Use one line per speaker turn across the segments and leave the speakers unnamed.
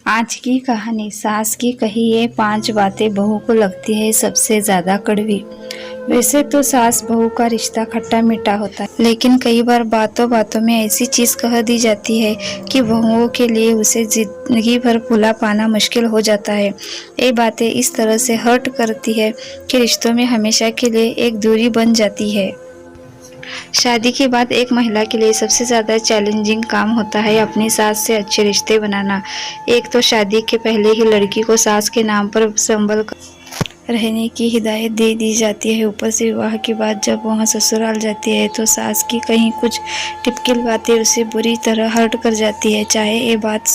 आज की कहानी सास की कही ये 5 बातें बहू को लगती है सबसे ज्यादा कड़वी। वैसे तो सास बहू का रिश्ता खट्टा मीठा होता है, लेकिन कई बार बातों बातों में ऐसी चीज कह दी जाती है कि बहुओं के लिए उसे जिंदगी भर भुला पाना मुश्किल हो जाता है। ये बातें इस तरह से हर्ट करती है कि रिश्तों में हमेशा के लिए एक दूरी बन जाती है। शादी के बाद एक महिला के लिए सबसे ज़्यादा चैलेंजिंग काम होता है अपनी सास से अच्छे रिश्ते बनाना। एक तो शादी के पहले ही लड़की को सास के नाम पर संभल कर रहने की हिदायत दे दी जाती है। ऊपर से विवाह के बाद जब वह ससुराल जाती है तो सास की कहीं कुछ टिपिकल बातें उसे बुरी तरह हर्ट कर जाती है, चाहे ये बात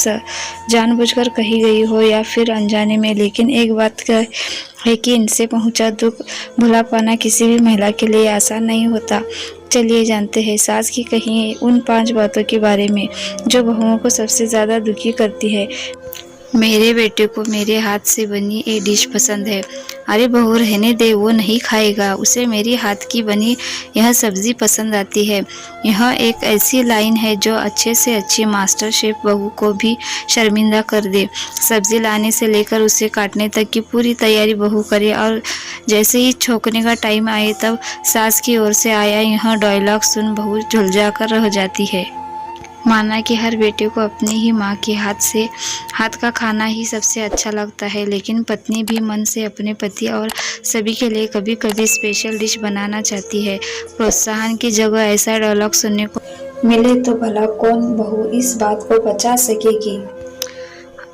जानबूझकर कही गई हो या फिर अनजाने में। लेकिन एक बात है कि इनसे पहुंचा दुख भुला पाना किसी भी महिला के लिए आसान नहीं होता। चलिए जानते हैं सास की कही उन 5 बातों के बारे में जो बहुओं को सबसे ज़्यादा दुखी करती है। मेरे बेटे को मेरे हाथ से बनी ये डिश पसंद है। अरे बहू रहने दे, वो नहीं खाएगा, उसे मेरी हाथ की बनी यह सब्जी पसंद आती है। यह एक ऐसी लाइन है जो अच्छे से अच्छी मास्टर शेफ बहू को भी शर्मिंदा कर दे। सब्जी लाने से लेकर उसे काटने तक की पूरी तैयारी बहू करे और जैसे ही छोंकने का टाइम आए तब सास की ओर से आया यह डायलॉग सुन बहू झुलझा कर रह जाती है। माना कि हर बेटे को अपनी ही माँ के हाथ का खाना ही सबसे अच्छा लगता है, लेकिन पत्नी भी मन से अपने पति और सभी के लिए कभी कभी स्पेशल डिश बनाना चाहती है। प्रोत्साहन की जगह ऐसा डायलॉग सुनने को मिले तो भला कौन बहू इस बात को बचा सकेगी।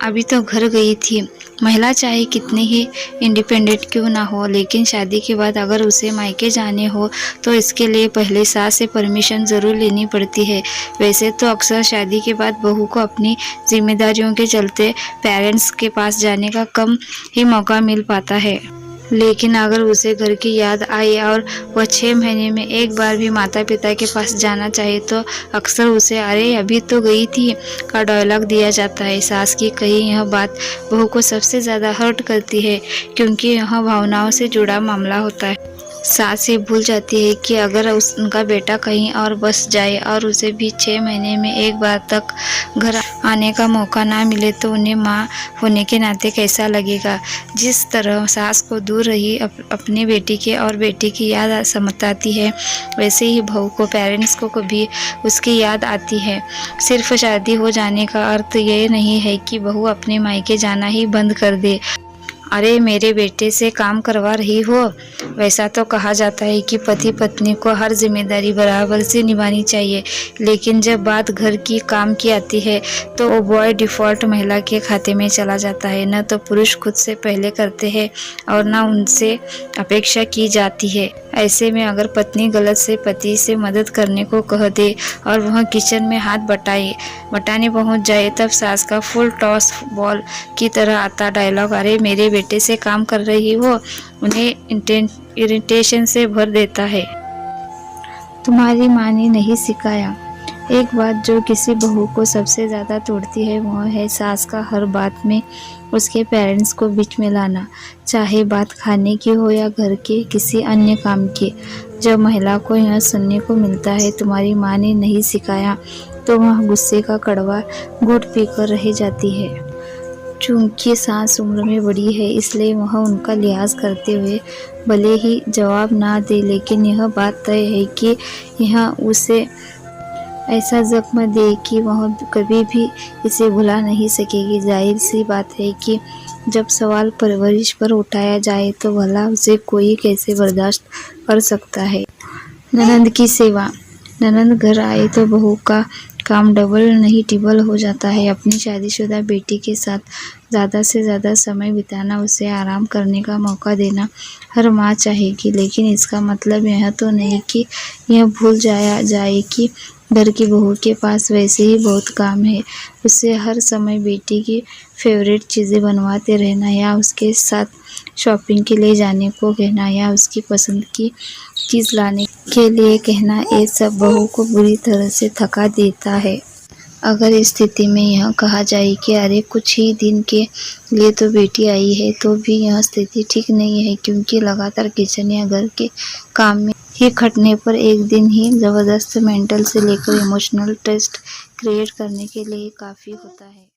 अभी तो घर गई थी। महिला चाहे कितनी ही इंडिपेंडेंट क्यों ना हो, लेकिन शादी के बाद अगर उसे मायके जाने हो तो इसके लिए पहले सास से परमिशन ज़रूर लेनी पड़ती है। वैसे तो अक्सर शादी के बाद बहू को अपनी जिम्मेदारियों के चलते पेरेंट्स के पास जाने का कम ही मौका मिल पाता है, लेकिन अगर उसे घर की याद आए और वह 6 महीने में एक बार भी माता पिता के पास जाना चाहे तो अक्सर उसे अरे अभी तो गई थी का डायलॉग दिया जाता है। सास की कही यह बात बहू को सबसे ज़्यादा हर्ट करती है क्योंकि यह भावनाओं से जुड़ा मामला होता है। सास ये भूल जाती है कि अगर उनका बेटा कहीं और बस जाए और उसे भी 6 महीने में एक बार तक घर आने का मौका ना मिले तो उन्हें माँ होने के नाते कैसा लगेगा। जिस तरह सास को दूर रही अपने बेटी के और बेटी की याद सताती है, वैसे ही बहू को पेरेंट्स को कभी उसकी याद आती है। सिर्फ शादी हो जाने का अर्थ ये नहीं है कि बहू अपने मायके जाना ही बंद कर दे। अरे मेरे बेटे से काम करवा रही हो। वैसा तो कहा जाता है कि पति पत्नी को हर जिम्मेदारी बराबर से निभानी चाहिए, लेकिन जब बात घर की काम की आती है तो वो बॉय डिफ़ॉल्ट महिला के खाते में चला जाता है। न तो पुरुष खुद से पहले करते हैं और न उनसे अपेक्षा की जाती है। ऐसे में अगर पत्नी गलत से पति से मदद करने को कह दे और वह किचन में हाथ बटाने पहुंच जाए तब सास का फुल टॉस बॉल की तरह आता डायलॉग अरे मेरे बेटे से काम कर रही हो उन्हें इरिटेशन से भर देता है। तुम्हारी माँ ने नहीं सिखाया। एक बात जो किसी बहू को सबसे ज़्यादा तोड़ती है वह है सास का हर बात में उसके पेरेंट्स को बीच में लाना, चाहे बात खाने की हो या घर के किसी अन्य काम की। जब महिला को यह सुनने को मिलता है तुम्हारी माँ ने नहीं सिखाया तो वह गुस्से का कड़वा घूंट पीकर रह जाती है। चूंकि सास उम्र में बड़ी है इसलिए वह उनका लिहाज करते हुए भले ही जवाब ना दे, लेकिन यह बात तय है कि यह उसे ऐसा जख्म दे कि वह कभी भी इसे भुला नहीं सकेगी। जाहिर सी बात है कि जब सवाल परवरिश पर उठाया जाए तो भला उसे कोई कैसे बर्दाश्त कर सकता है। ननंद की सेवा। ननंद घर आए तो बहू का काम डबल नहीं ट्रिपल हो जाता है। अपनी शादीशुदा बेटी के साथ ज़्यादा से ज़्यादा समय बिताना, उसे आराम करने का मौका देना हर माँ चाहेगी, लेकिन इसका मतलब यह तो नहीं कि यह भूल जाए कि घर की बहू के पास वैसे ही बहुत काम है। उसे हर समय बेटी की फेवरेट चीज़ें बनवाते रहना या उसके साथ शॉपिंग के लिए जाने को कहना या उसकी पसंद की चीज़ लाने के लिए कहना, ये सब बहू को बुरी तरह से थका देता है। अगर इस स्थिति में यह कहा जाए कि अरे कुछ ही दिन के लिए तो बेटी आई है, तो भी यह स्थिति ठीक नहीं है, क्योंकि लगातार किचन या घर के काम में ही खटने पर एक दिन ही ज़बरदस्त मेंटल से लेकर इमोशनल टेस्ट क्रिएट करने के लिए काफ़ी होता है।